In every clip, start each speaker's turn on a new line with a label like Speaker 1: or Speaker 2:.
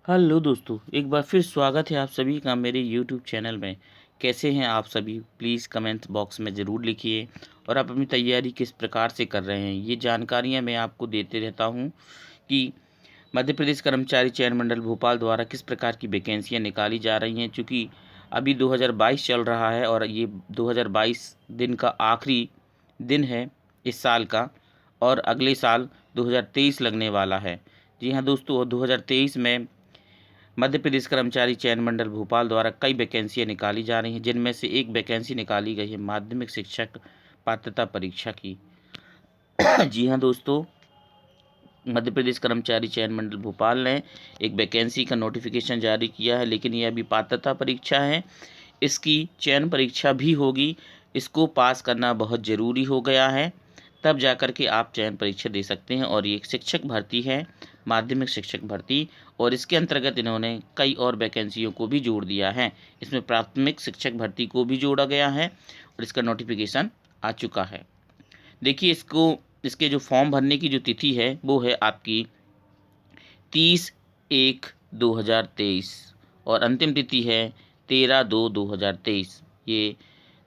Speaker 1: Hello दोस्तों, एक बार फिर स्वागत है आप सभी का मेरे यूट्यूब चैनल में। कैसे हैं आप सभी? प्लीज़ कमेंट बॉक्स में ज़रूर लिखिए और आप अपनी तैयारी किस प्रकार से कर रहे हैं। ये जानकारियां मैं आपको देते रहता हूं कि मध्य प्रदेश कर्मचारी चयन मंडल भोपाल द्वारा किस प्रकार की वैकेंसियां निकाली जा रही हैं। चूँकि अभी 2022 चल रहा है और ये 2022 दिन का आखिरी दिन है इस साल का, और अगले साल 2023 लगने वाला है। जी हाँ दोस्तों, 2023 में मध्य प्रदेश कर्मचारी चयन मंडल भोपाल द्वारा कई वैकेंसियां निकाली जा रही हैं, जिनमें से एक वैकेंसी निकाली गई है माध्यमिक शिक्षक पात्रता परीक्षा की। जी हाँ दोस्तों, मध्य प्रदेश कर्मचारी चयन मंडल भोपाल ने एक वैकेंसी का नोटिफिकेशन जारी किया है, लेकिन यह अभी पात्रता परीक्षा है। इसकी चयन परीक्षा भी होगी। इसको पास करना बहुत ज़रूरी हो गया है, तब जाकर के आप चयन परीक्षा दे सकते हैं। और ये एक शिक्षक भर्ती है, माध्यमिक शिक्षक भर्ती, और इसके अंतर्गत इन्होंने कई और वैकेंसियों को भी जोड़ दिया है। इसमें प्राथमिक शिक्षक भर्ती को भी जोड़ा गया है और इसका नोटिफिकेशन आ चुका है। देखिए, इसके जो फॉर्म भरने की जो तिथि है वो है आपकी 30/1/2023 और अंतिम तिथि है 13/2/2023। ये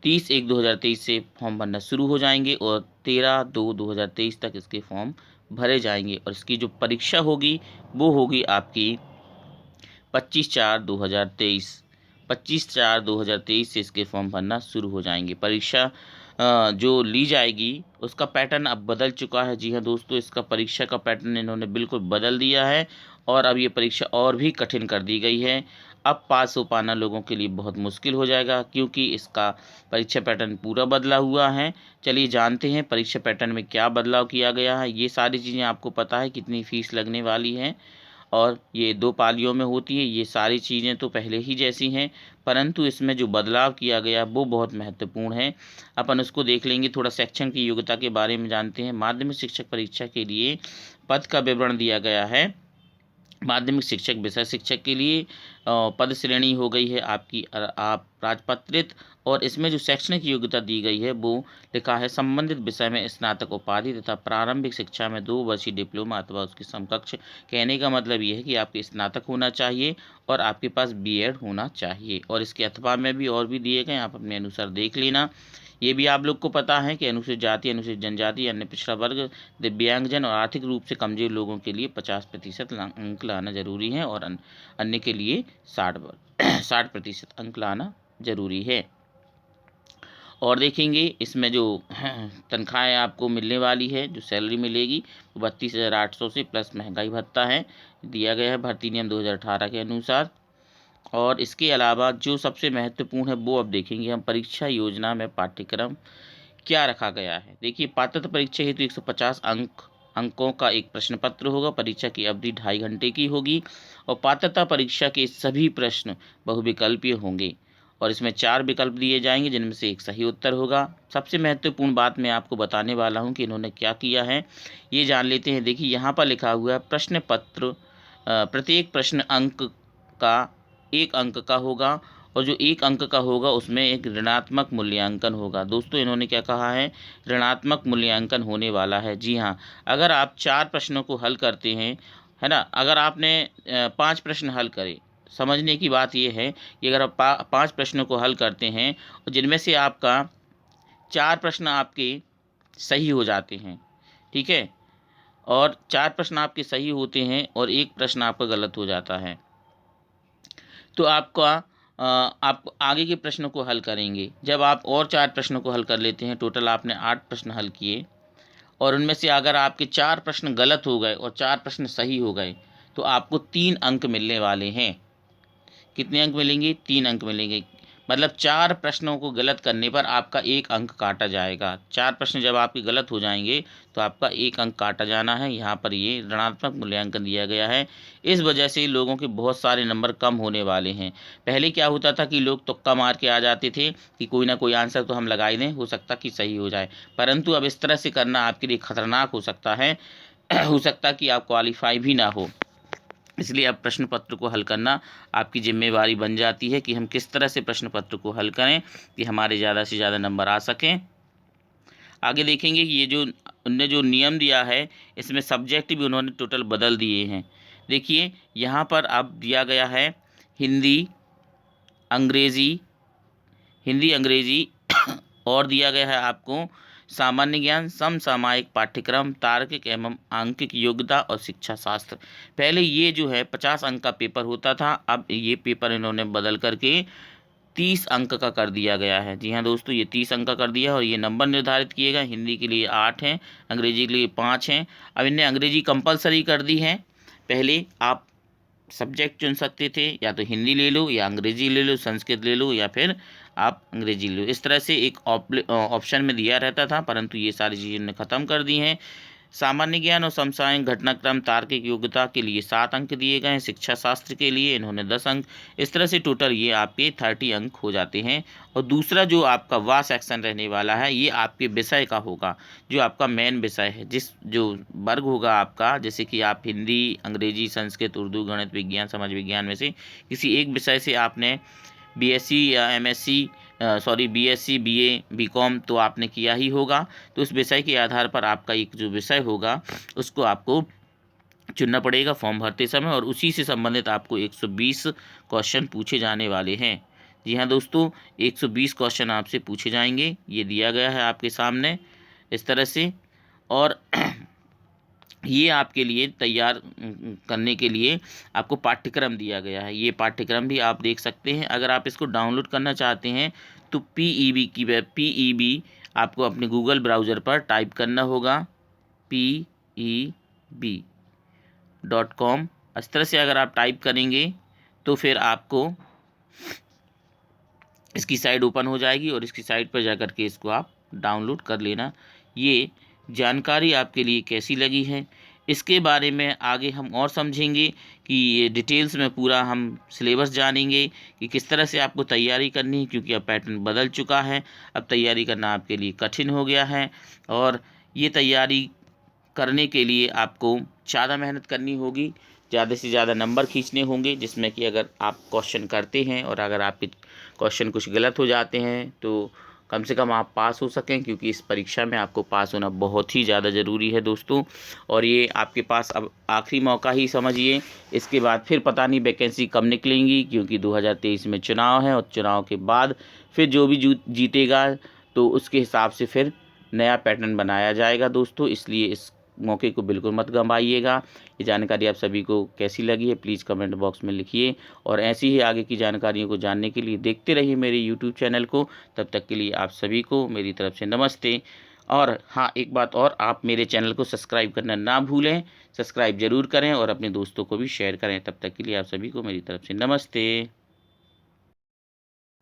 Speaker 1: 30/1/2023 से फॉर्म भरना शुरू हो जाएंगे और 13/2/2023 तक इसके फॉर्म भरे जाएंगे। और इसकी जो परीक्षा होगी वो होगी आपकी 25/4/2023। 25/4/2023 से इसके फॉर्म भरना शुरू हो जाएंगे। परीक्षा जो ली जाएगी उसका पैटर्न अब बदल चुका है। जी हाँ दोस्तों, इसका परीक्षा का पैटर्न इन्होंने बिल्कुल बदल दिया है और अब ये परीक्षा और भी कठिन कर दी गई है। अब पास हो पाना लोगों के लिए बहुत मुश्किल हो जाएगा, क्योंकि इसका परीक्षा पैटर्न पूरा बदला हुआ है। चलिए जानते हैं परीक्षा पैटर्न में क्या बदलाव किया गया है। ये सारी चीज़ें आपको पता है, कितनी फ़ीस लगने वाली है और ये 2 पालियों में होती है। ये सारी चीज़ें तो पहले ही जैसी हैं, परंतु इसमें जो बदलाव किया गया वो बहुत महत्वपूर्ण है। अपन उसको देख लेंगे। थोड़ा शैक्षणिक योग्यता के बारे में जानते हैं। माध्यमिक शिक्षक परीक्षा के लिए पद का विवरण दिया गया है। माध्यमिक शिक्षक विषय शिक्षक के लिए पद श्रेणी हो गई है आपकी आप राजपत्रित, और इसमें जो शैक्षणिक योग्यता दी गई है वो लिखा है संबंधित विषय में स्नातक उपाधि तथा प्रारंभिक शिक्षा में 2 वर्षीय डिप्लोमा अथवा उसके समकक्ष। कहने का मतलब ये है कि आपके स्नातक होना चाहिए और आपके पास बीएड होना चाहिए। और इसके अथवा में भी और भी दिए गए, आप अपने अनुसार देख लेना। ये भी आप लोग को पता है कि अनुसूचित जाति, अनुसूचित जनजाति, अन्य पिछड़ा वर्ग, दिव्यांगजन और आर्थिक रूप से कमजोर लोगों के लिए 50% अंक लाना जरूरी है और अन्य के लिए 60% अंक लाना जरूरी है। और देखेंगे इसमें जो तनख्वाहें आपको मिलने वाली है, जो सैलरी मिलेगी वो 32,800 से प्लस महंगाई भत्ता है दिया गया है भर्ती नियम 2018 के अनुसार। और इसके अलावा जो सबसे महत्वपूर्ण है वो अब देखेंगे हम, परीक्षा योजना में पाठ्यक्रम क्या रखा गया है। देखिए, पात्रता परीक्षा हेतु 150 अंकों का एक प्रश्न पत्र होगा। परीक्षा की अवधि 2.5 घंटे की होगी और पात्रता परीक्षा के सभी प्रश्न बहुविकल्पीय होंगे और इसमें 4 विकल्प दिए जाएंगे, जिनमें से एक सही उत्तर होगा। सबसे महत्वपूर्ण बात मैं आपको बताने वाला हूं कि इन्होंने क्या किया है, ये जान लेते हैं। देखिए, यहाँ पर लिखा हुआ है प्रश्न पत्र, प्रत्येक प्रश्न अंक का 1 अंक का होगा और जो 1 अंक का होगा उसमें एक ऋणात्मक मूल्यांकन होगा। दोस्तों, इन्होंने क्या कहा है, ऋणात्मक मूल्यांकन होने वाला है। जी हाँ, अगर आप 4 प्रश्नों को हल करते हैं, है ना, अगर आपने 5 प्रश्न हल करे, समझने की बात यह है कि अगर आप 5 प्रश्नों को हल करते हैं और जिनमें से आपका 4 प्रश्न आपके सही हो जाते हैं, ठीक है, और 4 प्रश्न आपके सही होते हैं और 1 प्रश्न आपका गलत हो जाता है, तो आप आगे के प्रश्नों को हल करेंगे। जब आप और 4 प्रश्नों को हल कर लेते हैं, टोटल आपने 8 प्रश्न हल किए और उनमें से अगर आपके 4 प्रश्न गलत हो गए और 4 प्रश्न सही हो गए, तो आपको 3 अंक मिलने वाले हैं। कितने अंक मिलेंगे? 3 अंक मिलेंगे। मतलब 4 प्रश्नों को गलत करने पर आपका 1 अंक काटा जाएगा। 4 प्रश्न जब आपके गलत हो जाएंगे तो आपका 1 अंक काटा जाना है। यहाँ पर ये ऋणात्मक मूल्यांकन दिया गया है। इस वजह से लोगों के बहुत सारे नंबर कम होने वाले हैं। पहले क्या होता था कि लोग तुक्का मार के आ जाते थे कि कोई ना कोई आंसर तो हम लगा ही दें, हो सकता कि सही हो जाए, परंतु अब इस तरह से करना आपके लिए खतरनाक हो सकता है। हो सकता कि आप क्वालिफाई भी ना हो। इसलिए अब प्रश्न पत्र को हल करना आपकी जिम्मेवारी बन जाती है कि हम किस तरह से प्रश्न पत्र को हल करें कि हमारे ज़्यादा से ज़्यादा नंबर आ सकें। आगे देखेंगे कि ये जो उनने जो नियम दिया है, इसमें सब्जेक्ट भी उन्होंने टोटल बदल दिए हैं। देखिए यहाँ पर अब दिया गया है हिंदी, अंग्रेजी और दिया गया है आपको सामान्य ज्ञान, समसामयिक पाठ्यक्रम, तार्किक एवं आंकिक योग्यता और शिक्षा शास्त्र। पहले ये जो है 50 अंक का पेपर होता था, अब ये पेपर इन्होंने बदल करके 30 अंक का कर दिया गया है। जी हाँ दोस्तों, ये 30 अंक का कर दिया है और ये नंबर निर्धारित किए गए। हिंदी के लिए 8 हैं, अंग्रेजी के लिए 5 हैं। अब इनने अंग्रेजी कंपलसरी कर दी है। पहले आप सब्जेक्ट चुन सकते थे, या तो हिंदी ले लो या अंग्रेजी ले लो, संस्कृत ले लो या फिर आप अंग्रेजी ले लो। इस तरह से एक ऑप्शन में दिया रहता था, परंतु ये सारी चीज़ें इन्होंने ख़त्म कर दी हैं। सामान्य ज्ञान और समसामयिक घटनाक्रम तार्किक योग्यता के लिए 7 अंक दिए गए हैं, शिक्षा शास्त्र के लिए इन्होंने 10 अंक। इस तरह से टोटल ये आपके 30 अंक हो जाते हैं। और दूसरा जो आपका वाह सेक्शन रहने वाला है, ये आपके विषय का होगा, जो आपका मेन विषय है। जो वर्ग होगा आपका, जैसे कि आप हिंदी, अंग्रेजी, संस्कृत, उर्दू, गणित, विज्ञान, समाज विज्ञान में से किसी एक विषय से आपने बीएससी या एमएससी बीएससी, बीए, बीकॉम तो आपने किया ही होगा। तो उस विषय के आधार पर आपका एक जो विषय होगा उसको आपको चुनना पड़ेगा फॉर्म भरते समय, और उसी से संबंधित आपको 120 क्वेश्चन पूछे जाने वाले हैं। जी हाँ दोस्तों, 120 क्वेश्चन आपसे पूछे जाएंगे। ये दिया गया है आपके सामने इस तरह से। और ये आपके लिए तैयार करने के लिए आपको पाठ्यक्रम दिया गया है। ये पाठ्यक्रम भी आप देख सकते हैं। अगर आप इसको डाउनलोड करना चाहते हैं तो पीईबी आपको अपने गूगल ब्राउज़र पर टाइप करना होगा, PEB.com। इस तरह से अगर आप टाइप करेंगे तो फिर आपको इसकी साइट ओपन हो जाएगी और इसकी साइट पर जाकर के इसको आप डाउनलोड कर लेना। ये जानकारी आपके लिए कैसी लगी है, इसके बारे में आगे हम और समझेंगे कि ये डिटेल्स में पूरा हम सिलेबस जानेंगे कि किस तरह से आपको तैयारी करनी है, क्योंकि अब पैटर्न बदल चुका है। अब तैयारी करना आपके लिए कठिन हो गया है और ये तैयारी करने के लिए आपको ज़्यादा मेहनत करनी होगी, ज़्यादा से ज़्यादा नंबर खींचने होंगे, जिसमें कि अगर आप क्वेश्चन करते हैं और अगर आपके क्वेश्चन कुछ गलत हो जाते हैं तो कम से कम आप पास हो सकें, क्योंकि इस परीक्षा में आपको पास होना बहुत ही ज़्यादा ज़रूरी है दोस्तों। और ये आपके पास अब आखिरी मौका ही समझिए, इसके बाद फिर पता नहीं वैकेंसी कब निकलेंगी, क्योंकि 2023 में चुनाव है और चुनाव के बाद फिर जो भी जीतेगा तो उसके हिसाब से फिर नया पैटर्न बनाया जाएगा दोस्तों। इसलिए इस मौके को बिल्कुल मत गंवाइएगा। ये जानकारी आप सभी को कैसी लगी है प्लीज़ कमेंट बॉक्स में लिखिए, और ऐसी ही आगे की जानकारियों को जानने के लिए देखते रहिए मेरे यूट्यूब चैनल को। तब तक के लिए आप सभी को मेरी तरफ से नमस्ते। और हाँ, एक बात और, आप मेरे चैनल को सब्सक्राइब करना ना भूलें, सब्सक्राइब ज़रूर करें और अपने दोस्तों को भी शेयर करें। तब तक के लिए आप सभी को मेरी तरफ से नमस्ते।